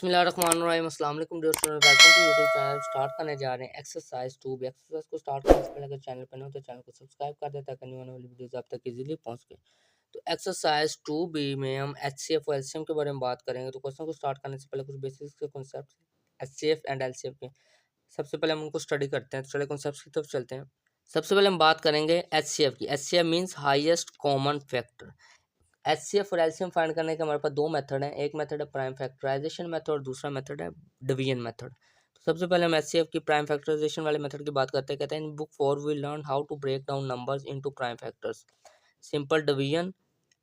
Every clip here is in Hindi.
बिस्मिल्लाहिर्रहमानिर्रहीम अस्सलाम वालेकुम dear student, welcome to YouTube channel. Start करने जा रहे हैं एक्सरसाइज 2 भी। एक्सरसाइज को स्टार्ट करने से पहले अगर चैनल पर नए हो तो चैनल को सब्सक्राइब कर दें ताकि आने वाली वीडियोस आप तक इजीली पहुंच सके। तो एक्सरसाइज 2 बी में हम एचसीएफ और एलसीएम के बारे में बात करेंगे। तो क्वेश्चन को स्टार्ट करने से पहले कुछ बेसिक्स के कॉन्सेप्ट एचसीएफ एंड एलसीएम के सबसे पहले हम उनको स्टडी करते हैं। तो चलिए कॉन्सेप्ट्स की तरफ चलते हैं। सबसे पहले हम बात करेंगे एचसीएफ की। HCF means highest common factor. HCF और एलसीएम फाइंड करने के हमारे पास दो मेथड हैं। एक मेथड है प्राइम फैक्टराइजेशन मेथड और दूसरा मेथड है डिवीजन मेथड। तो सबसे पहले हम एचसीएफ की प्राइम फैक्टराइजेशन वाले मेथड की बात करते हैं। कहते हैं in book 4 we learn how to break down numbers into prime factors, simple division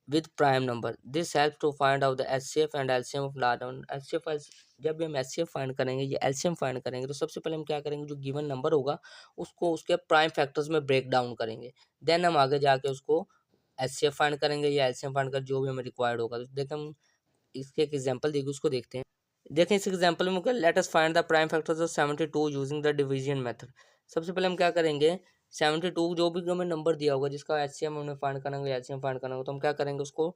with prime number. This help to find out the HCF and LCM of large number. HCF जब भी हम एचसीएफ फाइंड करेंगे या एलसीएम फाइंड करेंगे तो सबसे पहले हम क्या करेंगे, जो गिवन नंबर होगा उसको उसके प्राइम फैक्टर्स में ब्रेक डाउन करेंगे। देन हम आगे जाके उसको एचसीएफ फाइंड करेंगे या एलसीएम फाइंड कर जो भी हमें रिक्वायर्ड होगा। तो देखें हम इसके एक एग्जांपल देंगे, उसको देखते हैं। देखें इस एग्जांपल में let us find the prime factors of 72 using the division method. सबसे पहले हम क्या करेंगे, 72 जो भी हमें नंबर दिया होगा जिसका एचसीएम हमने फाइंड करना होगा, एलसीएम फाइंड करना होगा, तो हम क्या करेंगे, उसको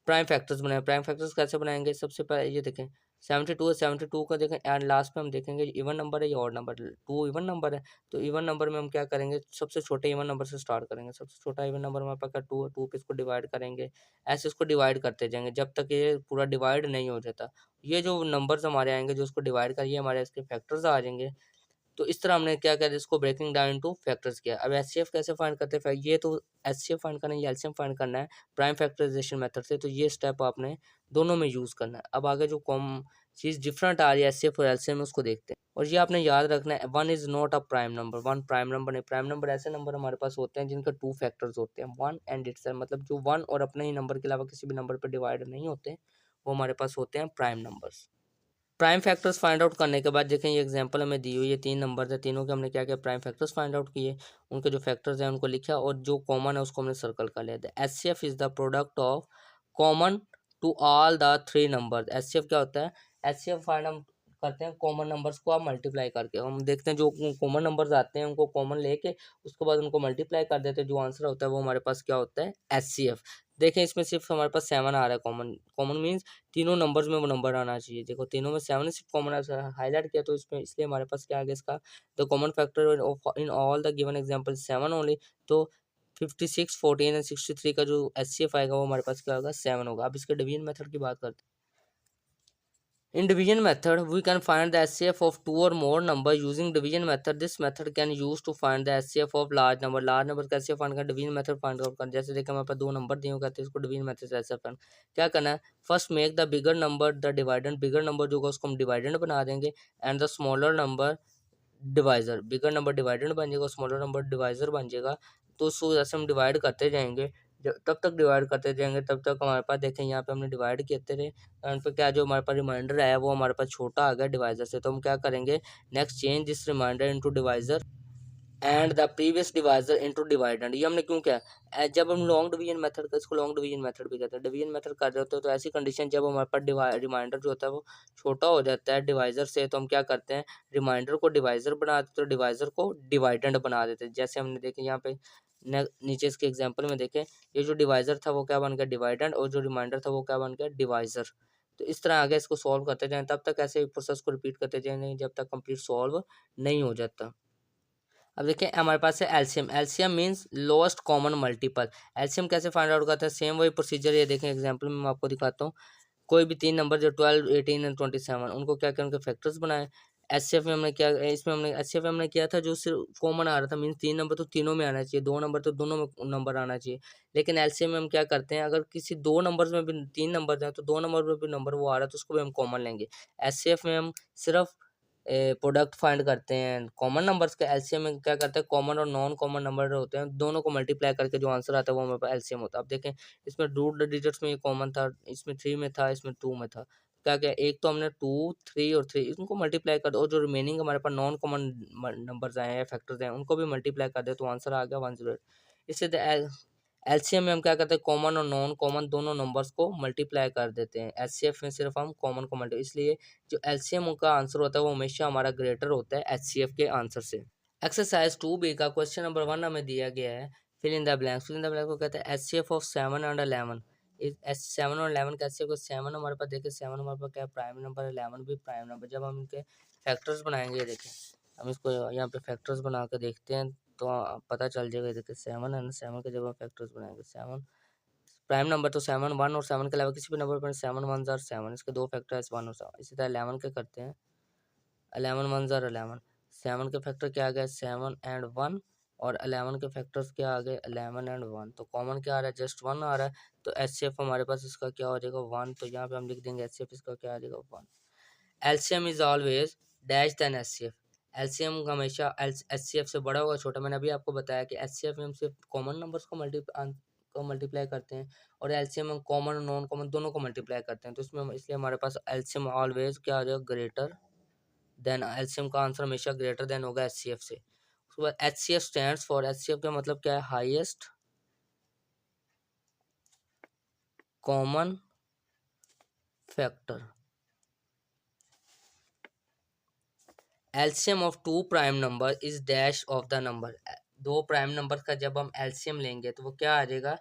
प्राइम फैक्टर्स बनाए। प्राइम फैक्टर्स कैसे बनाएंगे, सबसे पहले ये देखें 72 है, 72 का देखें एंड लास्ट में हम देखेंगे इवन नंबर है या ऑड नंबर। 2 इवन नंबर है तो इवन नंबर में हम क्या करेंगे, सबसे छोटे इवन नंबर से स्टार्ट करेंगे। सबसे छोटा इवन नंबर हमारे पास 2 है, 2 पे इसको डिवाइड करेंगे। ऐसे इसको डिवाइड करते जाएंगे जब तक ये पूरा डिवाइड नहीं हो जाता। ये जो नंबर्स हमारे आएंगे जो उसको डिवाइड करिए हमारे इसके फैक्टर्स आ जाएंगे। तो इस तरह हमने क्या किया, इसको ब्रेकिंग डाउन इनटू फैक्टर्स किया। अब एचसीएफ कैसे फाइंड करते हैं, ये तो एचसीएफ फाइंड करना है या एलसीएम फाइंड करना है प्राइम फैक्टराइजेशन मेथड से, तो ये स्टेप आपने दोनों में यूज़ करना है। अब आगे जो कॉम चीज़ डिफरेंट आ रही है एचसीएफ और एलसीएम में उसको देखते हैं। और ये आपने याद रखना है, one is not a prime number. One prime number नहीं। प्राइम नंबर ऐसे नंबर हमारे पास होते हैं जिनके 2 फैक्टर्स होते हैं, वन एंड इटसेल्फ, मतलब जो वन और अपने ही नंबर के अलावा किसी भी नंबर पर डिवाइड नहीं होते, वो हमारे पास होते हैं prime numbers. Prime factors find out करने के बाद देखें ये एग्जांपल हमें दी हुई है, 3 नंबर है, तीनों के हमने क्या किया, प्राइम फैक्टर्स फाइंड आउट किए, उनके जो फैक्टर्स हैं उनको लिखा और जो कॉमन है उसको हमने सर्कल कर लिया। HCF is the product of common to all the 3 number. HCF क्या होता है, एचसीएफ फाइंड हम करते हैं कॉमन नंबर्स को आप मल्टीप्लाई करके। हम देखते हैं जो कॉमन नंबर्स आते हैं उनको कॉमन लेके उसके बाद उनको मल्टीप्लाई कर देते हैं, जो आंसर होता है वो हमारे पास क्या होता है, एचसीएफ। देखें इसमें सिर्फ हमारे पास 7 आ रहा है कॉमन। कॉमन मीन्स तीनों नंबर्स में वो नंबर आना चाहिए। देखो तीनों में 7 सिर्फ कॉमन हाईलाइट किया तो इसमें इसलिए हमारे पास क्या आ गया, इसका the common factor in all the given example 7 only. तो 56, 14 एंड 63 का जो एचसीएफ आएगा वो हमारे पास क्या होगा, 7 होगा। अब इसके डिवीजन मेथड की बात करते हैं। In division method, we can find the HCF of two or more number using division method. This method can use to find the HCF of large number. Large number का HCF find करना, division method find out करना। जैसे देखा हमारे पास 2 नंबर दिए कहते हैं इसको division method से HCF find क्या करना है, first make the bigger number the dividend. Bigger number जो होगा उसको हम डिवाइडेंड बना देंगे and the smaller number divisor. Bigger number dividend बन जाएगा, स्मॉलर नंबर डिवाइजर बन जाएगा। तो उसको जैसे हम डिवाइड करते जाएंगे, जब तब तक डिवाइड करते जाएंगे तब तक हमारे पास देखें यहाँ पे हमने डिवाइड करते रहे एंड पे क्या जो हमारे पास रिमाइंडर आया वो हमारे पास छोटा आ गया डिवाइजर से। तो हम क्या करेंगे, next change this reminder into divisor and the previous divisor into dividend. ये हमने क्यों किया, जब हम लॉन्ग डिवीजन मेथड का, इसको लॉन्ग डिवीजन मेथड भी कहते हैं, डिवीजन मेथड कर रहे होते हैं तो ऐसी कंडीशन जब हमारे पास रिमाइंडर जो होता है वो छोटा हो जाता है डिवाइजर से, तो हम क्या करते हैं, रिमाइंडर को डिवाइजर बना देते हैं, डिवाइजर को डिवाइडेंड बना देते हैं। जैसे हमने देखे यहाँ पे नीचे इसके एग्जाम्पल में देखें, ये जो डिवाइजर था वो क्या बन गया, डिवाइडेंड, और जो रिमाइंडर था वो क्या बन गया, डिवाइजर। तो इस तरह आगे इसको सॉल्व करते जाएं, तब तक ऐसे प्रोसेस को रिपीट करते जाएं जब तक कंप्लीट सॉल्व नहीं हो जाता। अब देखिए हमारे पास है LCM. LCM means lowest common multiple. LCM कैसे फाइंड आउट करते हैं, सेम वही प्रोसीजर। ये देखें एग्जांपल में मैं आपको दिखाता हूँ। कोई भी 3 नंबर जो 12, 18 एंड 27 उनको क्या किया, उनके फैक्टर्स बनाए। एचसीएफ में हमने क्या, इसमें हमने एचसीएफ में हमने किया था जो सिर्फ कॉमन आ रहा था, मींस 3 नंबर तो तीनों में आना चाहिए, 2 नंबर तो दोनों में नंबर आना चाहिए। लेकिन एलसीएम में हम क्या करते हैं, अगर किसी 2 नंबर्स में भी 3 नंबर हैं तो 2 नंबर में भी नंबर वो आ रहा है तो उसको भी हम कॉमन लेंगे। एचसीएफ में हम सिर्फ प्रोडक्ट फाइंड करते हैं कॉमन नंबर्स का। एलसीएम में क्या करते हैं, कॉमन और नॉन कॉमन नंबर होते हैं दोनों को मल्टीप्लाई करके जो आंसर आता है वो हमारे पास एलसीएम होता है। अब देखें इसमें रूट डिजिट्स में ये कॉमन था, इसमें 3 में था, इसमें 2 में था। क्या क्या, एक तो हमने 2, 3 और 3 इनको मल्टीप्लाई कर दो और जो रिमेनिंग हमारे पास नॉन कॉमन नंबर्स आए हैं, फैक्टर्स हैं, उनको भी मल्टीप्लाई कर दे तो आंसर आ गया 108। इससे एलसीएम में हम क्या करते हैं, कॉमन और नॉन कॉमन दोनों नंबर्स को मल्टीप्लाई कर देते हैं। एचसीएफ में सिर्फ हम कॉमन को मल्टी, इसलिए जो एलसीएम का आंसर होता है वो हमेशा हमारा ग्रेटर होता है एचसीएफ के आंसर से। एक्सरसाइज 2 बी का क्वेश्चन नंबर 1 हमें दिया गया है, fill in the blanks. Fill in the blank को कहते हैं एचसीएफ ऑफ 7 एंड 11। इस 7 और 11 कैसे होगा, 7 हमारे पास देखिए 7 हमारे पास क्या प्राइम नंबर है, 11 भी प्राइम नंबर। जब हम इनके फैक्टर्स बनाएंगे, देखिए हम इसको यहाँ पे फैक्टर्स बना के देखते हैं तो पता चल जाएगा। देखिए 7 है ना, 7 के जब हम फैक्टर्स बनाएंगे, 7 प्राइम नंबर तो 7 1 और 7 के अलावा किसी भी नंबर पर 7 1 जार 7, इसके दो फैक्टर है 1 और 7। इसी तरह 11 के करते हैं, 11 1 जार 11, 7 के फैक्टर क्या आ गए 7 एंड 1, और 11 के फैक्टर्स क्या आ गए 11 एंड 1। तो कॉमन क्या आ रहा है, जस्ट 1 आ रहा है। तो एचसीएफ हमारे पास इसका क्या हो जाएगा 1, तो यहाँ पे हम लिख देंगे एचसीएफ इसका क्या आ जाएगा 1। LCM is always dash then HCF. LCM हमेशा एचसीएफ से बड़ा होगा छोटा। मैंने अभी आपको बताया कि एचसीएफ में हम सिर्फ कॉमन नंबर्स को मल्टीप्लाई करते हैं, और एलसीएम हम कॉमन और नॉन कॉमन दोनों को मल्टीप्लाई करते हैं। तो इसमें इसलिए हमारे पास एलसीएम ऑलवेज क्या आ जाएगा ग्रेटर देन, एलसीएम का आंसर हमेशा ग्रेटर देन होगा एचसीएफ से। उसके बाद एचसीएफ स्टैंड्स फॉर, एचसीएफ का मतलब क्या है, highest common factor. LCM of two prime number is dash of the number. दो प्राइम नंबर का जब हम एलसीएम लेंगे तो वो क्या आ जाएगा,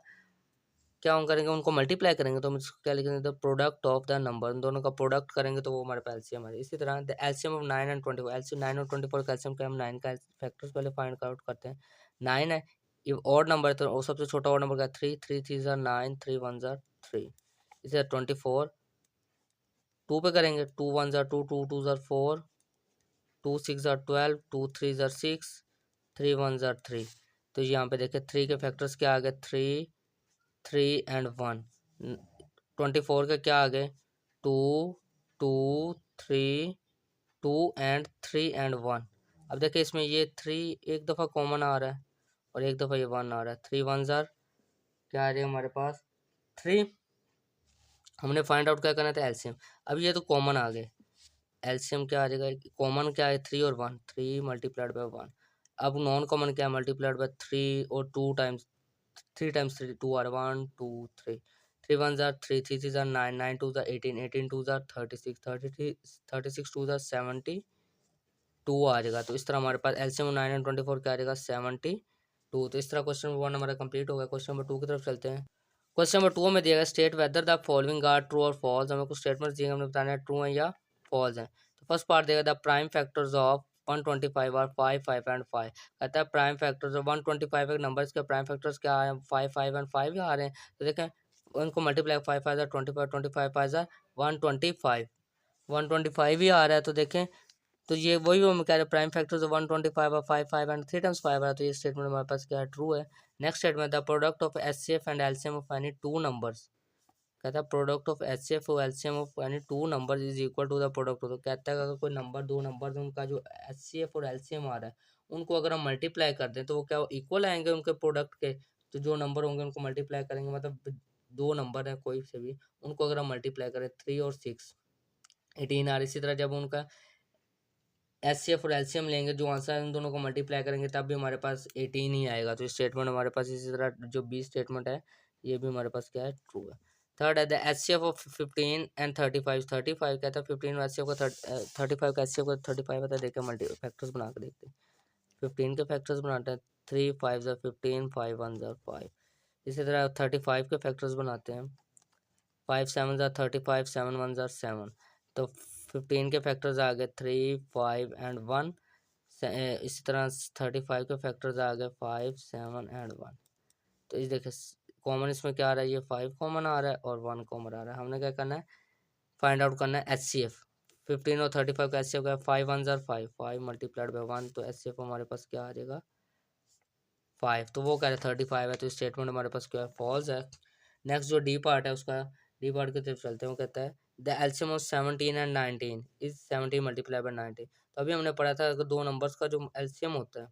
क्या हम करेंगे उनको मल्टीप्लाई करेंगे तो हम इसको क्या लिखेंगे, the product of the number. उन दोनों का प्रोडक्ट करेंगे तो वो हमारे पास एलसीएम है। इसी तरह the LCM of 9 and 24, LCM 9 और 24 का एलसीएम क्या, हम 9 का फैक्टर्स पहले फाइंड आउट करते हैं। 9 है, ये ऑड नंबर है तो वो सबसे छोटा ऑड नंबर का 3, 3 3 जार 9, 3 1 जार 3। इसे 24 2 पे करेंगे, 2 1 जार 2, 2 2 जार 4, 2 6 जार 12, 2 3 जार 6, 3 1 जार 3। तो यहाँ पे देखिए 3 के फैक्टर्स क्या आ गए 3, 3 एंड 1। 24 के क्या आ गए 2, 2 3, 2 एंड 3 एंड 1। अब देखिए इसमें ये 3 एक दफ़ा कॉमन आ रहा है और एक दफ़ा ये 1 आ रहा है। 3 1 जार क्या आ रहा है हमारे पास 3। हमने फाइंड आउट क्या करना था एलसीएम। अब ये तो कॉमन आ गए, एलसीएम क्या आ जाएगा, कॉमन क्या है 3 और 1, 3 मल्टीप्लाइड बाई 1। अब नॉन कॉमन क्या है, मल्टीप्लाइड बाई 3 और 2 टाइम्स, 3 टाइम्स 3 2 आर 1 2 3, 3 1 जार 3, 3 3 जार 9, 9 2 जार 18, 18 2 जार 36, 33 36 2 जार 72 आ जाएगा। तो इस तरह हमारे पास एलसीएम 9 एंड 24 क्या आ जाएगा 72। तो इस तरह क्वेश्चन नंबर 1 हमारा कंप्लीट हो गया। क्वेश्चन नंबर 2 की तरफ चलते हैं। क्वेश्चन नंबर 2 में दिया गया state whether the following are true और फॉल्स। हमें कुछ स्टेटमेंट दिए, हमने बताना है ट्रू है या फॉल्स है। तो फर्स्ट पार्ट देगा the prime factors of 125 are 5 5 and 5। कहता है प्राइम फैक्टर्स ऑफ 125 एक नंबर के प्राइम फैक्टर्स क्या है 5 5 एंड 5 आ रहे हैं। तो देखें उनको मल्टीप्लाई 5 5 25, 25 5 125, 125 ही आ रहा है। तो देखें तो ये वही हम कह रहे हैं प्राइम फैक्टर्स 125 और 5 5 एंड 3 टाइम्स 5 है। तो ये स्टेटमेंट हमारे पास क्या है ट्रू है। Next statement the product of HCF and LCM of any two numbers. कहता है प्रोडक्ट ऑफ एचसीएफ और LCM of any two numbers is equal to the product. तो कहता है अगर कोई नंबर दो नंबर उनका जो एचसीएफ और एलसीएम आ रहा है उनको अगर हम मल्टीप्लाई कर दें तो वो क्या इक्वल आएंगे उनके प्रोडक्ट के। तो जो नंबर होंगे उनको मल्टीप्लाई करेंगे, मतलब दो नंबर है कोई से भी, उनको अगर हम मल्टीप्लाई करें 3 और 6 18 आ रहा है। इसी तरह जब उनका एचसीएफ और एलसीएम लेंगे, जो आंसर है उन दोनों को मल्टीप्लाई करेंगे तब भी हमारे पास 18 ही आएगा। तो स्टेटमेंट हमारे पास इसी तरह जो बी स्टेटमेंट है ये भी हमारे पास क्या है ट्रू है। थर्ड है द एचसीएफ ऑफ 15 एंड 35। 35 कहता है 15 एचसीएफ का 35 का एचसीएफ का 35 होता है। देखिए मल्टी फैक्टर्स बना के देखते हैं। 15 के फैक्टर्स बनाते हैं 3 5 ज़ा 15, 5 1 ज़ा 5। इसी तरह 35 के फैक्टर्स बनाते हैं 5 7 ज़ा 35, 7 1 ज़ा 7। तो 15 के फैक्टर्स आ गए 3 5 एंड 1। इसी तरह 35 के फैक्टर्स आ गए 5 7 एंड 1। तो इस देखिए कॉमन इसमें क्या आ रहा है, ये 5 कॉमन आ रहा है और 1 कॉमन आ रहा है। हमने क्या करना है फाइंड आउट करना है एचसीएफ। 15 और 35 का एचसीएफ का 5 1 ज़ा 5, 5 मल्टीप्लाइड बाई 1। तो एचसीएफ हमारे पास क्या आ जाएगा 5। तो वो कह रहे 35 है। तो स्टेटमेंट हमारे पास क्या है फॉल्स है। नेक्स्ट जो डी पार्ट है उसका, डी पार्ट की तरफ चलते हैं। वो कहता है the LCM of 17 and 19 is 17 multiply by 19। तो अभी हमने पढ़ा था अगर दो नंबर्स का जो एलसीएम होता है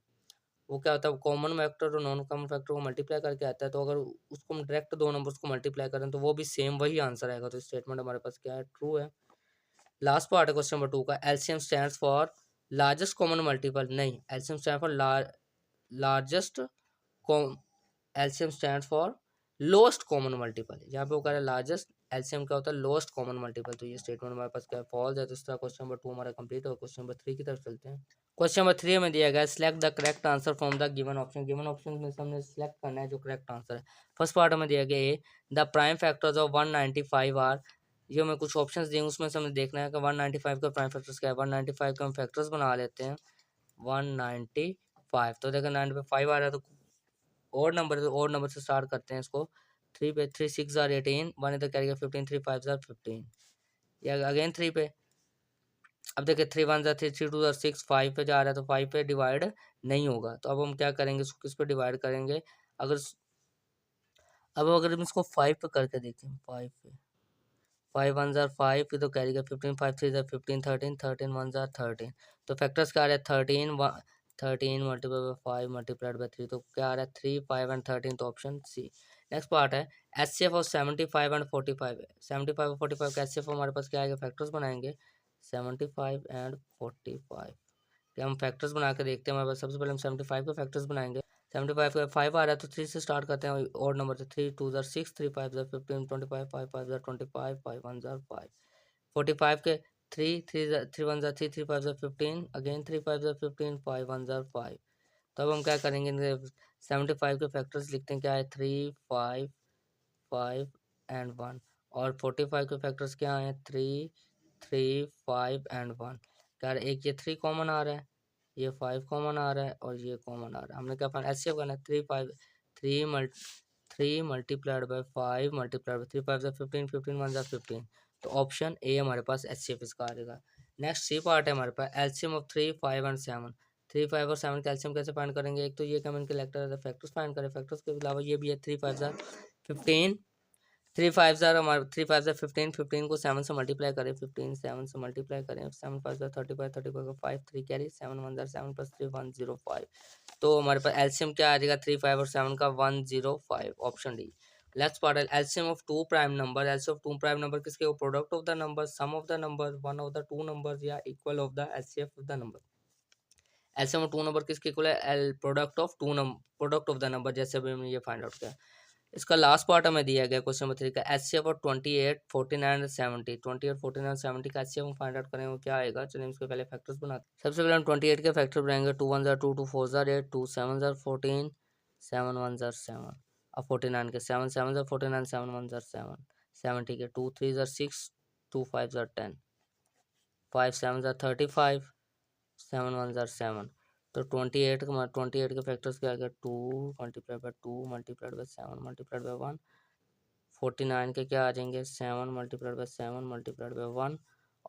वो क्या होता है, कॉमन फैक्टर और नॉन कॉमन फैक्टर को मल्टीप्लाई करके आता है। तो अगर उसको हम डायरेक्ट दो नंबर्स को मल्टीप्लाई करें तो वो भी सेम वही आंसर आएगा। तो स्टेटमेंट हमारे पास क्या है ट्रू है। लास्ट पार्ट है क्वेश्चन नंबर 2 का, LCM stands for largest common multiple. नहीं, LCM stand for largest, LCM stand for lowest common multiple. यहाँ पे वो कह रहा है लार्जेस्ट, एलसीएम क्या होता है, लोएस्ट कॉमन मल्टीपल। तो ये स्टेटमेंट हमारे पास क्या फॉल्स है। तो इस तरह क्वेश्चन नंबर 2 हमारा कंप्लीट हो। क्वेश्चन नंबर 3 की तरफ चलते हैं। क्वेश्चन नंबर 3 में दिया गया select the correct answer from the given option. Given option में से हमने सिलेक्ट करना है जो करेक्ट आंसर है। फर्स्ट पार्ट में दिया गया a the prime factors of 195 are. ये हमें कुछ ऑप्शंस दिए, उसमें से हमें देखना है कि 195 का प्राइम फैक्टर्स क्या है। 195 का हम फैक्टर्स बना लेते हैं 195। तो देखो 95 आ रहा है तो और नंबर, तो और नंबर से स्टार्ट करते हैं इसको। 3 पे 3 6 आर 18, 1 इधर कैरी 15, 3 5 आर 15। या अगेन 3 पे, अब देखिए 3 1 3 3 2 6, 5 पे जा रहा है तो 5 पे डिवाइड नहीं होगा। तो अब हम क्या करेंगे, इसको किस पे डिवाइड करेंगे। अगर अब अगर हम इसको 5 पे करके देखें, 5 पे 5 1 जार 5, फिर तो कैरी का 15, 5 3 जार 15, 13 13 1 जार 13। तो फैक्टर्स क्या आ रहा है 13 13 मल्टीप्लाई बाई 5 मल्टीप्लाइड बाई 3। तो क्या आ रहा है 3 5 एंड 13। तो ऑप्शन सी। नेक्स्ट पार्ट है एचसीएफ ऑफ 75 एंड 45 है। 75 और 45 का एचसीएफ हमारे पास क्या आएगा, फैक्टर्स बनाएंगे 75 एंड 45 के हम फैक्टर्स बना के देखते हैं। हमारे पास सबसे पहले हम 75 के फैक्टर्स बनाएंगे। 75 का 5 आ रहा है तो 3 से स्टार्ट करते हैं और नंबर से। 3 2 जार 6, 3 5 जार 15, 25 5 5 जार 25, 5 1 जार 5। 45 के 3 3 1 जार 3, 3 5 जार 15, अगेन 3 5 जार 15, 5 1 जार 5। तो अब हम क्या करेंगे, 75 के फैक्टर्स लिखते हैं क्या है 3 5 5 एंड 1। और 45 के फैक्टर्स क्या हैं 3 3 5 एंड 1। क्या एक ये 3 कॉमन आ रहा है, ये 5 कॉमन आ रहा है और ये कॉमन आ रहा है। हमने क्या करना एचसीएफ करना है 3 multiplied by 5 multiplied by 3 5 jar 15, 15 1 jar 15। तो ऑप्शन ए हमारे पास एचसीएफ इसका आ जाएगा। नेक्स्ट सी पार्ट है हमारे पास एलसीएम ऑफ 3 5 एंड 7। 3 5 और 7 कैल्शियम कैसे फाइंड करेंगे। एक तो ये कमेंट के लेक्टर फैक्टर्स फाइंड करें, फैक्टर्स के अलावा ये भी है 3 5 जार 15, 3 5 जार हमारे 3 5 जार 15, 15 को 7 से मल्टीप्लाई करें, 15 7 से मल्टीप्लाई करें, 7 5 जार 35, 35 का 5 3 कैरी 7 1 जार 7 प्लस 3 105। तो हमारे पास एलसीएम क्या आ जाएगा 3 5 और 7 का 105, option D. Let's part LCM of two prime number. LCM of two prime number किसके, product of the number, sum of the number, one of the two numbers या equal of the LCM of the number. LCM of two number किसके इक्वल है, L product of two number, product of the number, जैसे अभी हमने ये फाइंड आउट किया। इसका लास्ट पार्ट हमें दिया गया क्वेश्चन नंबर 3 का एचसीएफ और 28 49 एंड 70। 28 49 और 70 का एचसीएफ हम फाइंड आउट करेंगे वो क्या आएगा। चलिए इसके पहले फैक्टर्स बनाते हैं। सबसे पहले हम 28 के फैक्टर बनाएंगे 2 1 जार 2, 2 4 जार 8, 2 7 जार 14, 7 1 जार 7। अब 49 के 7 7 जार 49, 7 1 जार 7। 70 के 2 3 जार 6, 2 5 जार 10, 5 7 जार 35, 7 1 जार 7। तो 28 के फैक्टर्स क्या आ गया 2 multiply by 2 multiplied by 7 multiplied by 1। 49 के क्या आ जाएंगे 7 मल्टीप्लाइड बाई 7 मल्टीप्लाइड बाई 1।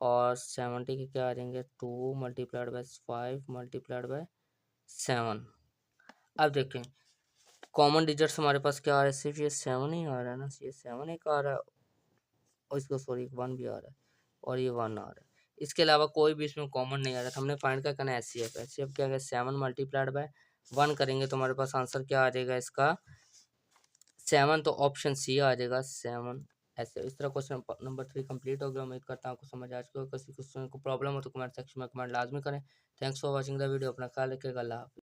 और 70 के क्या आ जाएंगे 2 मल्टीप्लाइड बाई 5 मल्टीप्लाइड बाई 7। अब देखें कॉमन डिजिट्स हमारे पास क्या आ रहा है, सिर्फ ये 7 ही आ रहा है ना, ये 7 एक आ रहा है और इसको सॉरी 1 भी आ रहा है और ये 1 आ रहा है। इसके अलावा कोई भी इसमें कॉमन नहीं आ रहा। तो हमने फाइंड क्या करना है एचसीएफ। एचसीएफ क्या है 7 मल्टीप्लाइड बाय 1 करेंगे तो हमारे पास आंसर क्या आ जाएगा इसका 7। तो ऑप्शन सी आ जाएगा 7। ऐसे इस तरह क्वेश्चन नंबर 3 कंप्लीट हो गया। उम्मीद करता हूँ आपको समझ आ चुका है। किसी क्वेश्चन को प्रॉब्लम हो तो कमेंट सेक्शन में कमेंट लाजमी करें। Thanks for watching the video. अपना ख्याल रखिएगा। अल्लाह हाफिज़।